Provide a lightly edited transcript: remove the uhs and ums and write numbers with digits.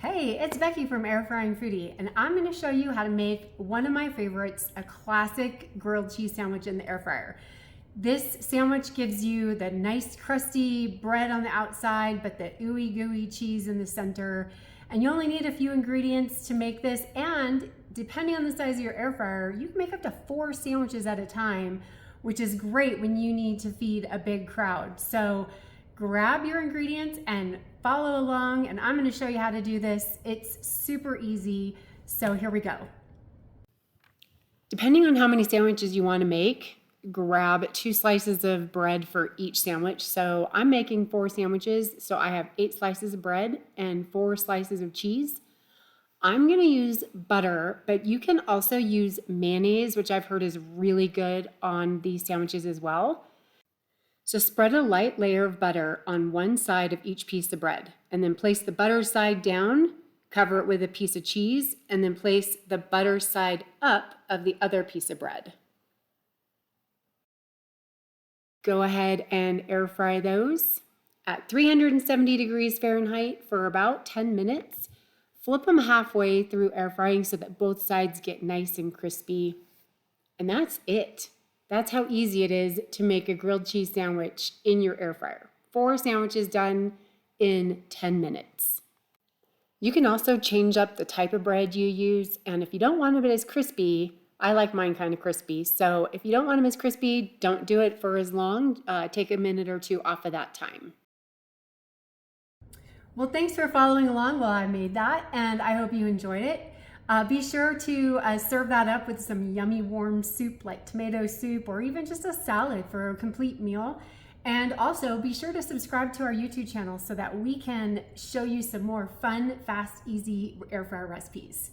Hey, it's Becky from Air Frying Foodie, and I'm going to show you how to make one of my favorites, a classic grilled cheese sandwich in the air fryer. This sandwich gives you the nice crusty bread on the outside, but the ooey gooey cheese in the center. And you only need a few ingredients to make this, and depending on the size of your air fryer, you can make up to 4 sandwiches at a time, which is great when you need to feed a big crowd. So grab your ingredients and follow along, and I'm going to show you how to do this. It's super easy, so here we go. Depending on how many sandwiches you want to make, grab 2 slices of bread for each sandwich. So I'm making 4 sandwiches, so I have 8 slices of bread and 4 slices of cheese. I'm going to use butter, but you can also use mayonnaise, which I've heard is really good on these sandwiches as well. So spread a light layer of butter on one side of each piece of bread, and then place the butter side down, cover it with a piece of cheese, and then place the butter side up of the other piece of bread. Go ahead and air fry those at 370 degrees Fahrenheit for about 10 minutes. Flip them halfway through air frying so that both sides get nice and crispy. And that's it. That's how easy it is to make a grilled cheese sandwich in your air fryer. 4 sandwiches done in 10 minutes. You can also change up the type of bread you use, and if you don't want it as crispy, I like mine kind of crispy, so if you don't want them as crispy, don't do it for as long. Take a minute or 2 off of that time. Well, thanks for following along while I made that, and I hope you enjoyed it. Be sure to serve that up with some yummy warm soup like tomato soup or even just a salad for a complete meal. And also be sure to subscribe to our YouTube channel so that we can show you some more fun, fast, easy air fryer recipes.